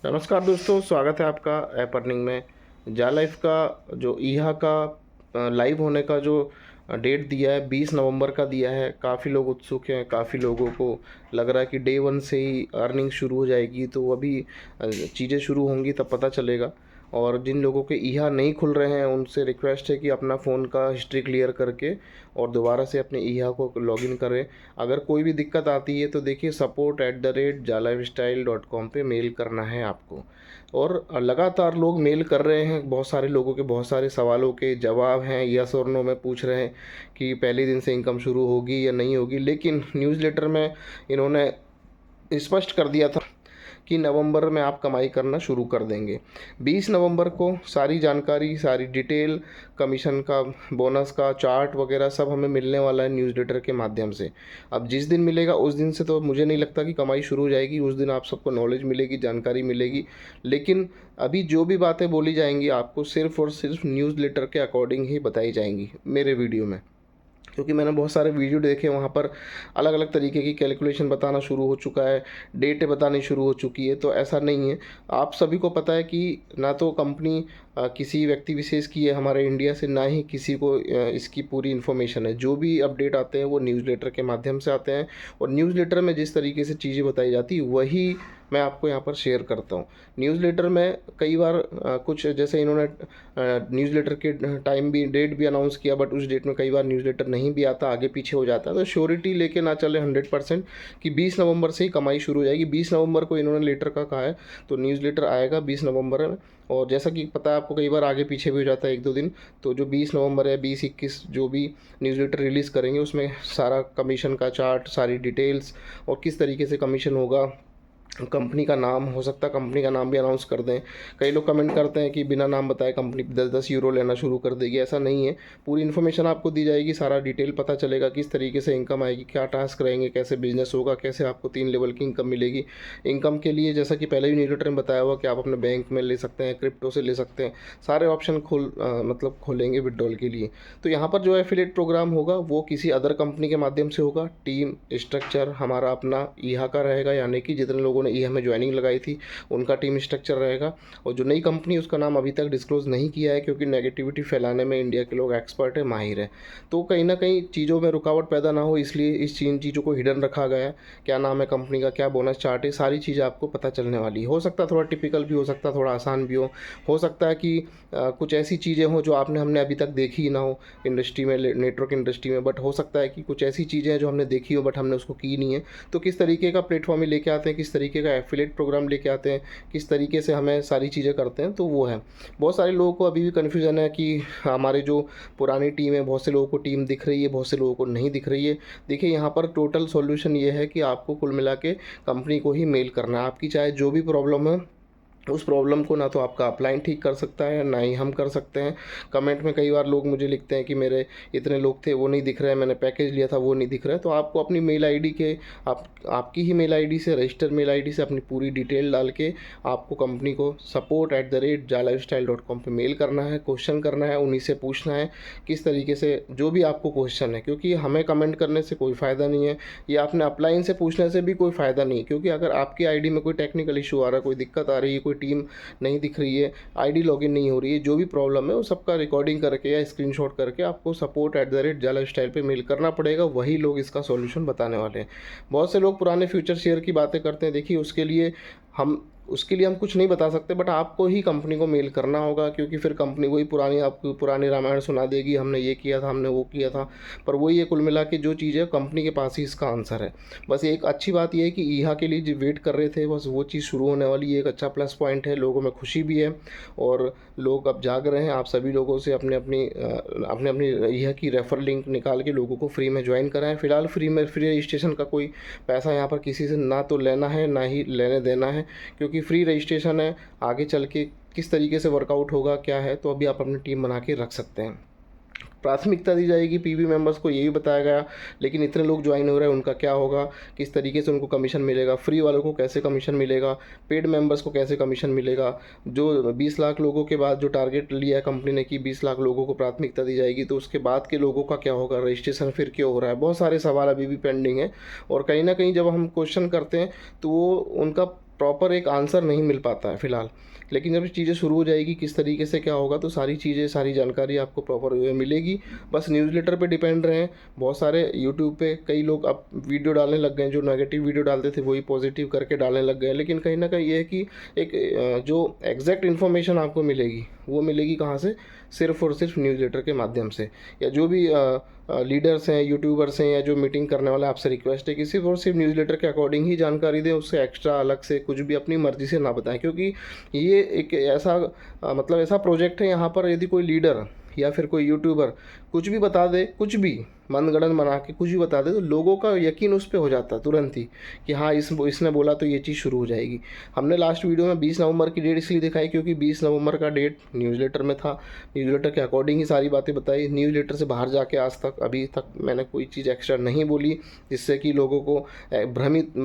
नमस्कार दोस्तों, स्वागत है आपका ऐप अर्निंग में। जा लाइफ का जो ईहा का लाइव होने का जो डेट दिया है 20 नवंबर का दिया है। काफ़ी लोग उत्सुक हैं, काफ़ी लोगों को लग रहा है कि डे वन से ही अर्निंग शुरू हो जाएगी। तो अभी चीज़ें शुरू होंगी तब पता चलेगा। और जिन लोगों के ईहा नहीं खुल रहे हैं उनसे रिक्वेस्ट है कि अपना फ़ोन का हिस्ट्री क्लियर करके और दोबारा से अपने ईहा को लॉगिन करें। अगर कोई भी दिक्कत आती है तो देखिए support@jalifestyle.com पे मेल करना है आपको। और लगातार लोग मेल कर रहे हैं, बहुत सारे लोगों के बहुत सारे सवालों के जवाब हैं, यस और नो में पूछ रहे हैं कि पहले दिन से इनकम शुरू होगी या नहीं होगी। लेकिन न्यूज़लेटर में इन्होंने स्पष्ट कर दिया था कि नवंबर में आप कमाई करना शुरू कर देंगे। 20 नवंबर को सारी जानकारी, सारी डिटेल, कमीशन का, बोनस का चार्ट वगैरह सब हमें मिलने वाला है न्यूज़लेटर के माध्यम से। अब जिस दिन मिलेगा उस दिन से तो मुझे नहीं लगता कि कमाई शुरू हो जाएगी। उस दिन आप सबको नॉलेज मिलेगी, जानकारी मिलेगी। लेकिन अभी जो भी बातें बोली जाएंगी आपको सिर्फ़ और सिर्फ न्यूज़लेटर के अकॉर्डिंग ही बताई जाएंगी मेरे वीडियो में। क्योंकि मैंने बहुत सारे वीडियो देखे, वहाँ पर अलग अलग तरीके की कैलकुलेशन बताना शुरू हो चुका है, डेटें बतानी शुरू हो चुकी है। तो ऐसा नहीं है। आप सभी को पता है कि ना तो कंपनी किसी व्यक्ति विशेष की है हमारे इंडिया से, ना ही किसी को इसकी पूरी इन्फॉर्मेशन है। जो भी अपडेट आते हैं वो न्यूज़लेटर के माध्यम से आते हैं। और न्यूज़लेटर में जिस तरीके से चीज़ें बताई जाती वही मैं आपको यहाँ पर शेयर करता हूँ। न्यूज़लेटर में कई बार कुछ जैसे इन्होंने न्यूज़लेटर के टाइम भी, डेट भी अनाउंस किया, बट उस डेट में कई बार न्यूज़लेटर नहीं भी आता, आगे पीछे हो जाता है। तो श्योरिटी लेके ना चले 100% कि 20 नवंबर से ही कमाई शुरू हो जाएगी। 20 नवंबर को इन्होंने लेटर का कहा है, तो न्यूज़लेटर आएगा 20 नवंबर में। और जैसा कि पता है आपको, कई बार आगे पीछे भी हो जाता है 1-2 दिन। तो जो 20 नवंबर है, 20-21 जो भी न्यूज़लेटर रिलीज़ करेंगे उसमें सारा कमीशन का चार्ट, सारी डिटेल्स और किस तरीके से कमीशन होगा, कंपनी का नाम, हो सकता है कंपनी का नाम भी अनाउंस कर दें। कई लोग कमेंट करते हैं कि बिना नाम बताए कंपनी 10-10 यूरो लेना शुरू कर देगी। ऐसा नहीं है। पूरी इन्फॉर्मेशन आपको दी जाएगी, सारा डिटेल पता चलेगा, किस तरीके से इनकम आएगी, क्या टास्क रहेंगे, कैसे बिजनेस होगा, कैसे आपको 3 लेवल की इनकम मिलेगी। इनकम के लिए जैसा कि पहले भी न्यूज़लेटर में बताया हुआ कि आप अपने बैंक में ले सकते हैं, क्रिप्टो से ले सकते हैं, सारे ऑप्शन मतलब खोलेंगे विड्रॉल के लिए। तो यहाँ पर जो एफिलिएट प्रोग्राम होगा वो किसी अदर कंपनी के माध्यम से होगा। टीम स्ट्रक्चर हमारा अपना ईहा का रहेगा, यानी कि जितने लोगों ने ईहा में ज्वाइनिंग लगाई थी उनका टीम स्ट्रक्चर रहेगा। और जो नई कंपनी, उसका नाम अभी तक डिस्क्लोज़ नहीं किया है, क्योंकि नेगेटिविटी फैलाने में इंडिया के लोग एक्सपर्ट है, माहिर है। तो कहीं ना कहीं चीज़ों में रुकावट पैदा ना हो, इसलिए इस चीज़ों को हिडन रखा गया है। क्या नाम है कंपनी का, क्या बोनस चार्ट है, सारी चीज़ें आपको पता चलने वाली है। हो सकता है थोड़ा टिपिकल भी हो सकता है, थोड़ा आसान भी हो सकता है कि कुछ ऐसी चीज़ें हों जो हमने अभी तक देखी ही ना हो इंडस्ट्री में, नेटवर्क इंडस्ट्री में। बट हो सकता है कि कुछ ऐसी चीज़ें हैं जो हमने देखी हो बट हमने उसको की नहीं है। तो किस तरीके का प्लेटफॉर्म में लेके आते हैं, किस तरीके का एफिलिएट प्रोग्राम लेके आते हैं, किस तरीके से हमें सारी चीज़ें करते हैं, तो वो है। बहुत सारे लोगों को अभी भी कन्फ्यूज़न है कि हमारे जो पुरानी टीम है, बहुत से लोगों को टीम दिख रही है, बहुत से लोगों को नहीं दिख रही है। देखिए यहाँ पर टोटल सॉल्यूशन ये है कि आपको कुल मिला के कंपनी को ही मेल करना है। आपकी चाहे जो भी प्रॉब्लम है, उस प्रॉब्लम को ना तो आपका अपलाइन ठीक कर सकता है, ना ही हम कर सकते हैं। कमेंट में कई बार लोग मुझे लिखते हैं कि मेरे इतने लोग थे वो नहीं दिख रहे हैं, मैंने पैकेज लिया था वो नहीं दिख रहा है। तो आपको अपनी मेल आईडी के, आपकी ही मेल आईडी से, रजिस्टर मेल आईडी से अपनी पूरी डिटेल डाल के आपको कंपनी को support@jalifestyle.com पे मेल करना है, क्वेश्चन करना है, उन्हीं से पूछना है किस तरीके से, जो भी आपको क्वेश्चन है। क्योंकि हमें कमेंट करने से कोई फ़ायदा नहीं है, या अपने अपलाइन से पूछने से भी कोई फ़ायदा नहीं है। क्योंकि अगर आपकी आईडी में कोई टेक्निकल इशू आ रहा है, कोई दिक्कत आ रही है, टीम नहीं दिख रही है, आईडी लॉगिन नहीं हो रही है, जो भी प्रॉब्लम है वो सबका रिकॉर्डिंग करके या स्क्रीनशॉट करके आपको support@jalifestyle पे मेल करना पड़ेगा। वही लोग इसका सॉल्यूशन बताने वाले हैं। बहुत से लोग पुराने फ्यूचर शेयर की बातें करते हैं। देखिए उसके लिए हम कुछ नहीं बता सकते, बट आपको ही कंपनी को मेल करना होगा। क्योंकि फिर कंपनी वही आपको पुरानी रामायण सुना देगी, हमने ये किया था, हमने वो किया था। पर वही है, कुल मिला के जो चीज़ है कंपनी के पास ही इसका आंसर है। बस एक अच्छी बात यह है कि ईहा के लिए जो वेट कर रहे थे, बस वो चीज़ शुरू होने वाली है। एक अच्छा प्लस पॉइंट है, लोगों में खुशी भी है और लोग अब जाग रहे हैं। आप सभी लोगों से अपने अपनी ईहा की रेफर लिंक निकाल के लोगों को फ्री में ज्वाइन कराएं। फिलहाल फ्री रजिस्ट्रेशन का कोई पैसा यहाँ पर किसी से ना तो लेना है, ना ही लेने देना है। क्योंकि फ्री रजिस्ट्रेशन है, आगे चल के किस तरीके से वर्कआउट होगा, क्या है, तो अभी आप अपनी टीम बना के रख सकते हैं। प्राथमिकता दी जाएगी पीबी मेंबर्स को, यही बताया गया। लेकिन इतने लोग ज्वाइन हो रहे हैं, उनका क्या होगा, किस तरीके से उनको कमीशन मिलेगा, फ्री वालों को कैसे कमीशन मिलेगा, पेड मेंबर्स को कैसे कमीशन मिलेगा। जो 20 लाख लोगों के बाद जो टारगेट लिया है कंपनी ने कि 20 लाख लोगों को प्राथमिकता दी जाएगी, तो उसके बाद के लोगों का क्या होगा, रजिस्ट्रेशन फिर क्यों हो रहा है, बहुत सारे सवाल अभी भी पेंडिंग है। और कहीं ना कहीं जब हम क्वेश्चन करते हैं तो वो उनका प्रॉपर एक आंसर नहीं मिल पाता है फ़िलहाल। लेकिन जब चीज़ें शुरू हो जाएगी किस तरीके से क्या होगा तो सारी चीज़ें, सारी जानकारी आपको प्रॉपर वे में मिलेगी। बस न्यूज़लेटर पे डिपेंड रहें। बहुत सारे यूट्यूब पे कई लोग अब वीडियो डालने लग गए हैं, जो नेगेटिव वीडियो डालते थे वही पॉजिटिव करके डालने लग गए हैं। लेकिन कहीं न कहीं ये है कि एक जो एग्ज़ैक्ट इन्फॉर्मेशन आपको मिलेगी, वो मिलेगी कहाँ से? सिर्फ़ और सिर्फ़ न्यूज़लेटर के माध्यम से। या जो भी लीडर्स हैं, यूट्यूबर्स हैं, या जो मीटिंग करने वाला, आपसे रिक्वेस्ट है कि सिर्फ़ और सिर्फ़ न्यूज़लेटर के अकॉर्डिंग ही जानकारी दें, उससे एक्स्ट्रा अलग से कुछ भी अपनी मर्ज़ी से ना बताएँ। क्योंकि ये एक ऐसा मतलब ऐसा प्रोजेक्ट है, यहाँ पर यदि कोई लीडर या फिर कोई यूट्यूबर कुछ भी बता दे, कुछ भी मनगढ़ंत बना के कुछ भी बता दे, तो लोगों का यकीन उस पे हो जाता है तुरंत ही कि हाँ, इसने बोला तो ये चीज़ शुरू हो जाएगी। हमने लास्ट वीडियो में 20 नवंबर की डेट इसलिए दिखाई क्योंकि 20 नवंबर का डेट न्यूज़लेटर में था। न्यूज़लेटर के अकॉर्डिंग ही सारी बातें बताई। न्यूज़लेटर से बाहर जाके आज तक, अभी तक मैंने कोई चीज़ एक्स्ट्रा नहीं बोली जिससे कि लोगों को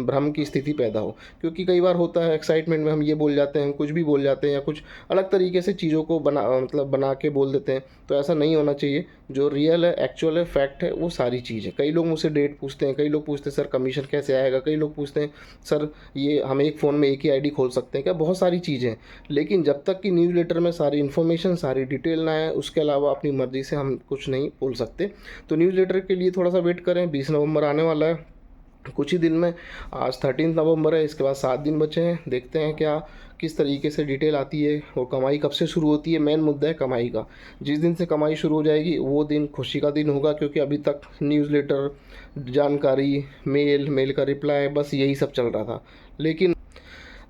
भ्रम की स्थिति पैदा हो। क्योंकि कई बार होता है एक्साइटमेंट में हम ये बोल जाते हैं, कुछ भी बोल जाते हैं, या कुछ अलग तरीके से चीज़ों को बना के बोल देते हैं। तो ऐसा नहीं होना चाहिए। जो रियल है, एक्चुअल है, फैक्ट है, वो सारी चीज़ है। कई लोग मुझसे डेट पूछते हैं, कई लोग पूछते हैं सर कमीशन कैसे आएगा, कई लोग पूछते हैं सर ये हम एक फ़ोन में एक ही आईडी खोल सकते हैं क्या, बहुत सारी चीज़ें हैं। लेकिन जब तक कि न्यूज़लेटर में सारी इन्फॉर्मेशन, सारी डिटेल ना आए, उसके अलावा अपनी मर्ज़ी से हम कुछ नहीं बोल सकते। तो न्यूज़लेटर के लिए थोड़ा सा वेट करें, 20 नवंबर आने वाला है कुछ ही दिन में। आज 13 नवंबर है, इसके बाद 7 दिन बचे हैं। देखते हैं क्या किस तरीके से डिटेल आती है और कमाई कब से शुरू होती है। मेन मुद्दा है कमाई का। जिस दिन से कमाई शुरू हो जाएगी वो दिन खुशी का दिन होगा, क्योंकि अभी तक न्यूज़लेटर, जानकारी, मेल का रिप्लाई, बस यही सब चल रहा था। लेकिन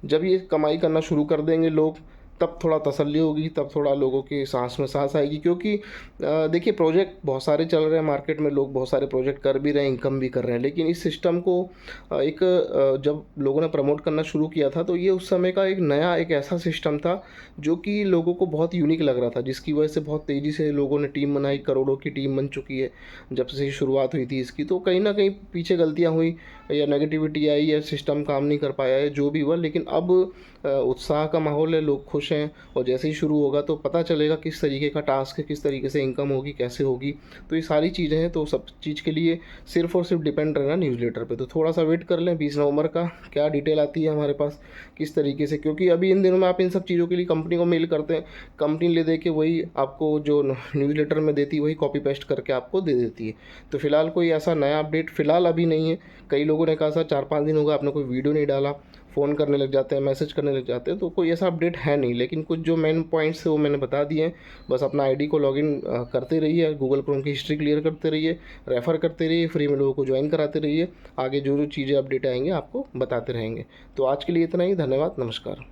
जब ये कमाई करना शुरू कर देंगे लोग, तब थोड़ा तसल्ली होगी, तब थोड़ा लोगों की सांस में सांस आएगी। क्योंकि देखिए प्रोजेक्ट बहुत सारे चल रहे हैं मार्केट में, लोग बहुत सारे प्रोजेक्ट कर भी रहे हैं, इनकम भी कर रहे हैं। लेकिन इस सिस्टम को जब लोगों ने प्रमोट करना शुरू किया था, तो ये उस समय का एक नया, एक ऐसा सिस्टम था जो कि लोगों को बहुत यूनिक लग रहा था, जिसकी वजह से बहुत तेज़ी से लोगों ने टीम बनाई। करोड़ों की टीम बन चुकी है जब से ही शुरुआत हुई थी इसकी। तो कहीं ना कहीं पीछे गलतियाँ हुई, या नेगेटिविटी आई, या सिस्टम काम नहीं कर पाया है, जो भी हुआ। लेकिन अब उत्साह का माहौल है, लोग खुश हैं। और जैसे ही शुरू होगा तो पता चलेगा किस तरीके का टास्क है, किस तरीके से इनकम होगी, कैसे होगी। तो ये सारी चीज़ें हैं। तो सब चीज़ के लिए सिर्फ़ और सिर्फ डिपेंड रहना न्यूज़लेटर पे। तो थोड़ा सा वेट कर लें 20 नवंबर का, क्या डिटेल आती है हमारे पास किस तरीके से। क्योंकि अभी इन दिनों में आप इन सब चीज़ों के लिए कंपनी को मेल करते हैं, कंपनी ले दे के वही आपको जो न्यूज़लेटर में देती है वही कॉपी पेस्ट करके आपको दे देती है। तो फिलहाल कोई ऐसा नया अपडेट फ़िलहाल अभी नहीं है। कई लोगों ने कहा सर 4-5 दिन हो गए आपने कोई वीडियो नहीं डाला, फ़ोन करने लग जाते हैं, मैसेज करने लग जाते हैं। तो कोई ऐसा अपडेट है नहीं। लेकिन कुछ जो मेन पॉइंट्स है वो मैंने बता दिए हैं। बस अपना आईडी को लॉगिन करते रहिए, गूगल क्रोम की हिस्ट्री क्लियर करते रहिए, रेफ़र करते रहिए, फ्री में लोगों को ज्वाइन कराते रहिए। आगे जो जो चीज़ें अपडेट आएंगे आपको बताते रहेंगे। तो आज के लिए इतना ही। धन्यवाद, नमस्कार।